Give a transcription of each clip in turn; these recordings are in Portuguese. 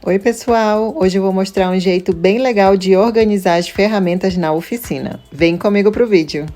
Oi pessoal, hoje eu vou mostrar um jeito bem legal de organizar as ferramentas na oficina. Vem comigo pro vídeo.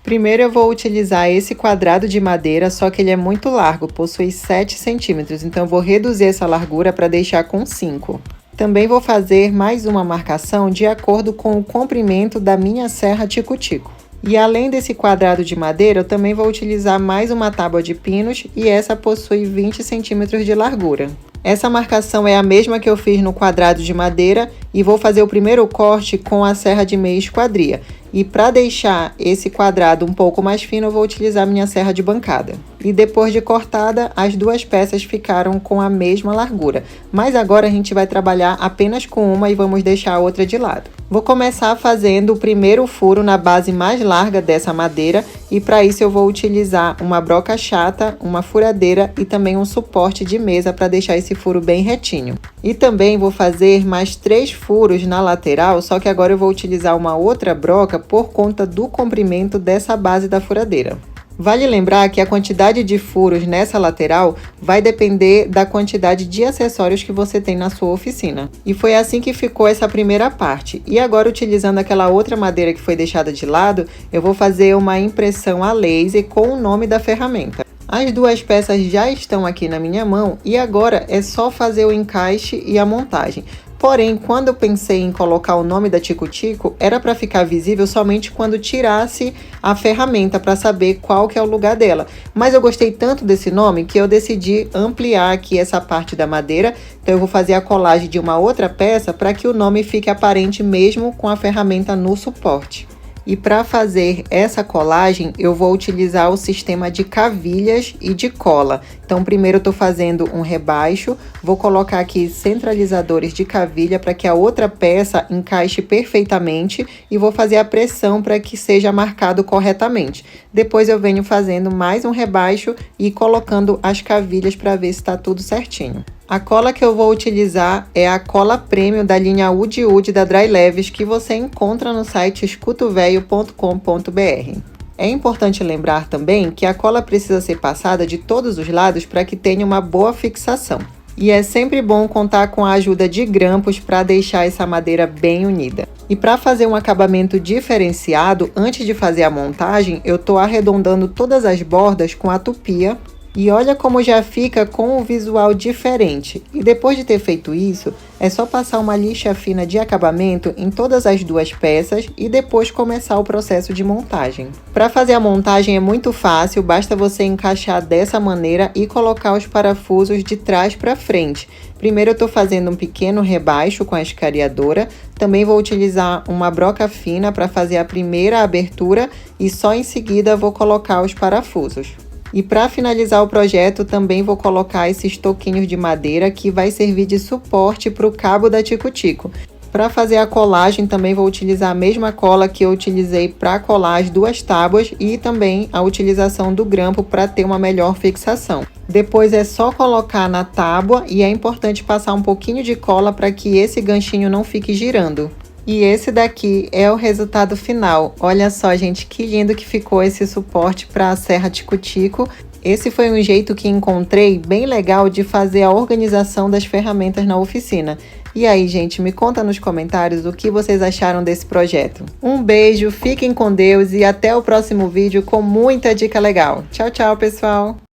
Primeiro eu vou utilizar esse quadrado de madeira, só que ele é muito largo, possui 7 centímetros, então eu vou reduzir essa largura para deixar com 5. Também vou fazer mais uma marcação de acordo com o comprimento da minha serra tico-tico. E além desse quadrado de madeira, eu também vou utilizar mais uma tábua de pinos e essa possui 20 centímetros de largura. Essa marcação é a mesma que eu fiz no quadrado de madeira e vou fazer o primeiro corte com a serra de meia esquadria. E para deixar esse quadrado um pouco mais fino, eu vou utilizar minha serra de bancada. E depois de cortada, as duas peças ficaram com a mesma largura. Mas agora a gente vai trabalhar apenas com uma e vamos deixar a outra de lado. Vou começar fazendo o primeiro furo na base mais larga dessa madeira e para isso eu vou utilizar uma broca chata, uma furadeira e também um suporte de mesa para deixar esse furo bem retinho. E também vou fazer mais 3 furos na lateral, só que agora eu vou utilizar uma outra broca por conta do comprimento dessa base da furadeira. Vale lembrar que a quantidade de furos nessa lateral vai depender da quantidade de acessórios que você tem na sua oficina. E foi assim que ficou essa primeira parte. E agora, utilizando aquela outra madeira que foi deixada de lado, eu vou fazer uma impressão a laser com o nome da ferramenta. As duas peças já estão aqui na minha mão e agora é só fazer o encaixe e a montagem. Porém, quando eu pensei em colocar o nome da tico-tico, era para ficar visível somente quando tirasse a ferramenta para saber qual que é o lugar dela. Mas eu gostei tanto desse nome que eu decidi ampliar aqui essa parte da madeira. Então eu vou fazer a colagem de uma outra peça para que o nome fique aparente mesmo com a ferramenta no suporte. E para fazer essa colagem, eu vou utilizar o sistema de cavilhas e de cola. Então, primeiro eu estou fazendo um rebaixo, vou colocar aqui centralizadores de cavilha para que a outra peça encaixe perfeitamente e vou fazer a pressão para que seja marcado corretamente. Depois eu venho fazendo mais um rebaixo e colocando as cavilhas para ver se está tudo certinho. A cola que eu vou utilizar é a cola premium da linha Udi Udi da Dry Leves, que você encontra no site escutovelho.com.br. É importante lembrar também que a cola precisa ser passada de todos os lados para que tenha uma boa fixação. E é sempre bom contar com a ajuda de grampos para deixar essa madeira bem unida. E para fazer um acabamento diferenciado, antes de fazer a montagem, eu estou arredondando todas as bordas com a tupia. E olha como já fica com um visual diferente. E depois de ter feito isso, é só passar uma lixa fina de acabamento em todas as duas peças e depois começar o processo de montagem. Para fazer a montagem é muito fácil, basta você encaixar dessa maneira e colocar os parafusos de trás para frente. Primeiro eu estou fazendo um pequeno rebaixo com a escariadora, também vou utilizar uma broca fina para fazer a primeira abertura e só em seguida vou colocar os parafusos. E para finalizar o projeto, também vou colocar esses toquinhos de madeira que vai servir de suporte para o cabo da tico-tico. Para fazer a colagem, também vou utilizar a mesma cola que eu utilizei para colar as duas tábuas e também a utilização do grampo para ter uma melhor fixação. Depois é só colocar na tábua e é importante passar um pouquinho de cola para que esse ganchinho não fique girando. E esse daqui é o resultado final. Olha só, gente, que lindo que ficou esse suporte para a serra tico-tico. Esse foi um jeito que encontrei bem legal de fazer a organização das ferramentas na oficina. E aí, gente, me conta nos comentários o que vocês acharam desse projeto. Um beijo, fiquem com Deus e até o próximo vídeo com muita dica legal. Tchau, tchau, pessoal!